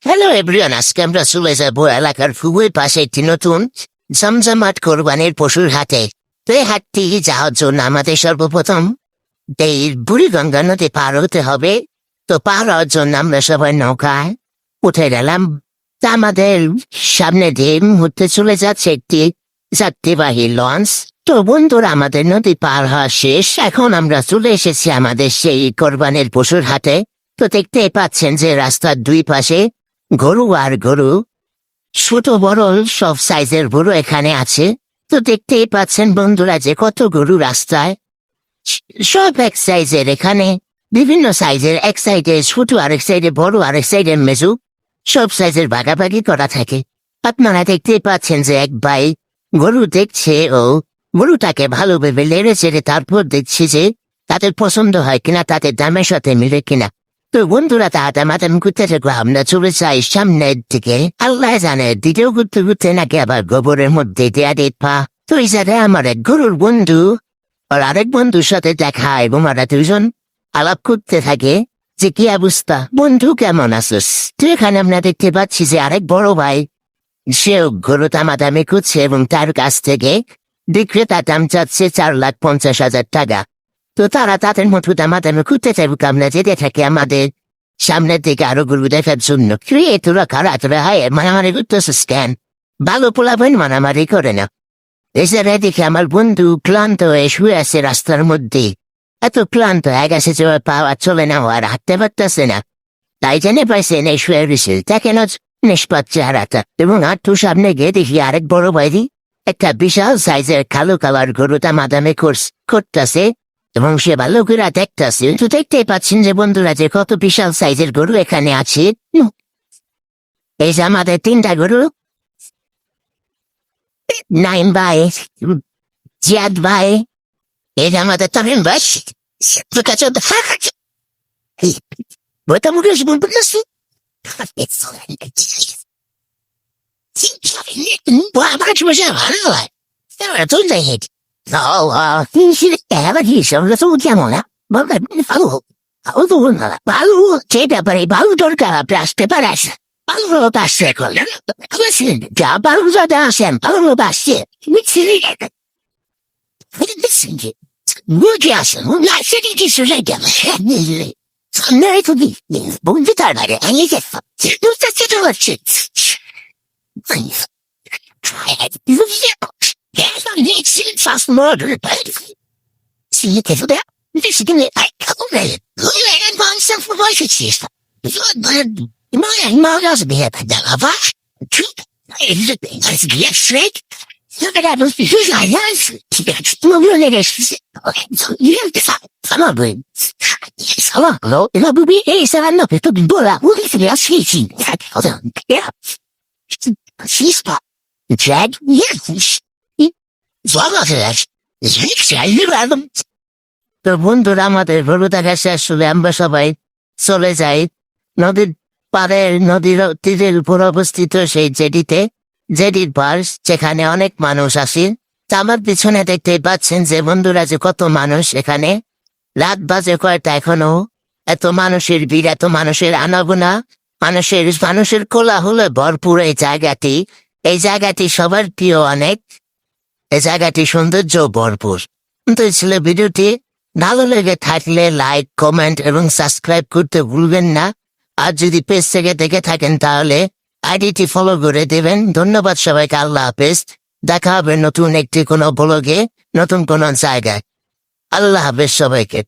Hello everyone, আজকে আমরা চলে যাবো এলাকার খুবই পাশে একটি নতুন জমজমাট কোরবানির পশুর হাটে। তো এই হাটটি যাওয়ার জন্য আমাদের সর্বপ্রথম এই বুড়িগঙ্গা নদী পার হতে হবে। তো পার হওয়ার জন্য আমরা সবাই নৌকায় উঠে গেলাম। তা আমাদের সামনে দিয়ে মুহূর্তে চলে যাচ্ছে একটি যাত্রীবাহী লঞ্চ। তো বন্ধুরা, আমাদের নদী পার হওয়া শেষ, এখন আমরা চলে এসেছি আমাদের সেই কোরবানির পশুর হাটে। তো দেখতেই পাচ্ছেন যে রাস্তার দুই পাশে গরু আর গরু, ছোট বড় সব সাইজের গরু এখানে আছে। তো দেখতেই পাচ্ছেন বন্ধুরা যে কত গরু রাস্তায়, সব এক সাইজের। এখানে বিভিন্ন সাইজের, এক সাইডে ছোট, আরেক সাইডে বড়, আরেক সাইডে মেজু, সব সাইজের ভাগাভাগি করা থাকে। আপনারা দেখতেই পাচ্ছেন যে এক ভাই গরু দেখছে ও গরুটাকে ভালোভাবে লেড়ে চেড়ে তারপর দেখছি যে তাদের পছন্দ হয় কিনা, তাদের দামের সাথে মিলে কিনা। তো বন্ধুরা, মাতাম ঘুরতে থাকবো, আমরা চলে যাই সামনের দিকে। আল্লাহ জানে দ্বিতীয় ঘুরতে ঘুরতে নাকি আবার গোবরের মধ্যে দেয়া পা। তো এই জায়গায় আমার এক গরুর বন্ধু আর আরেক বন্ধুর সাথে দেখা, এবং ওরা দুজন আলাপ করতে থাকে যে কি অবস্থা, বন্ধু কেমন আছিস। তো এখানে আমরা দেখতে পাচ্ছি যে আরেক বড় ভাই, সেও গরু দামাদামি করছে এবং তার কাছ থেকে বিক্রেতা দাম চাচ্ছে 4,50,000 টাকা। তো তারা তাদের মতো দামাদামি করতে চাইবুক, আমরা যেতে থাকি আমাদের সামনের দিকে আরো গরু দেখার জন্য। তোরা খারাপরা হয় মারামারি করতেছিস কেন? ভালো পোলাবেন মারামারি করে না। এছাড়া দেখে আমার বন্ধু ক্লান্ত হয়ে শুয়ে আছে রাস্তার মধ্যে। এত ক্লান্ত হয়ে গেছে যে পাওয়া চলে না, আর হাঁটতে পারতেছে না। তাই জেনে পাইছে নেই শুয়ে রয়েছে, দেখেন নিষ্পাত চেহারাটা। এবং আটটু সামনে গিয়ে দেখি আরেক বড় বাইরি একটা বিশাল সাইজের কালো কালার গরু দামাদামি করতেছে, এবং সে ভালো করে দেখতেছে। তো দেখতেই পাচ্ছেন যে বন্ধুরা যে কত বিশাল সাইজের গরু এখানে আছে। এই যে আমাদের 3টা গরু, নাইম ভাই, জিয়াদ ভাই, এই যে আমাদের তরিন ভাই। বইটা মুখে বলতেছি ভালো হয় তো যাই হেঁটে। কেমন ভালো ভালো সে ব্যাপারে ভালো দরকার, আপনি আসতে পারে আসে ভালো আসছে করলেন যা ভালো যাতে আসেন ভালো আসছে বুঝে আসেন সেটি কিছু বন্ধু তার বাইরে fast murder. See you get that? This is gonna like come on. Look at that man self for voice system. My house be happy that lava. Truth. It's get straight. Look at that. Who's I have? No, you're not okay, so you have to come on, boy. Hello, hello. Hello, baby. Hey, so I'm not to be bola. What is it? She. Yeah. She's spot. Drag. Yes. তো বন্ধুরা, আমাদের গরু দেখা শেষ হলে আমরা সবাই চলে যাই নদীর পাড়ে, নদীর তীরের উপর অবস্থিত সেই জেডির পার, যেখানে অনেক মানুষ আসে। আমার পিছনে দেখতে পাচ্ছেন যে বন্ধুরা যে কত মানুষ এখানে। রাত বাজে কয়টা এখনো, এত মানুষের ভিড়, এত মানুষের আনাগোনা, মানুষের কোলাহলে ভরপুর এই জায়গাটি সবার প্রিয় অনেক। এই জায়গাটি সৌন্দর্য ভরপুর। তো ছিল ভিডিওটি ভালো লেগে থাকলে লাইক, কমেন্ট এবং সাবস্ক্রাইব করতে ভুলবেন না। আর যদি পেজ থেকে দেখে থাকেন তাহলে আইডিটি ফলো করে দেবেন। ধন্যবাদ সবাইকে, আল্লাহ হাফেজ। দেখা হবে নতুন একটি কোনো ব্লগে, নতুন কোনো জায়গায়। আল্লাহ হাফেজ সবাইকে।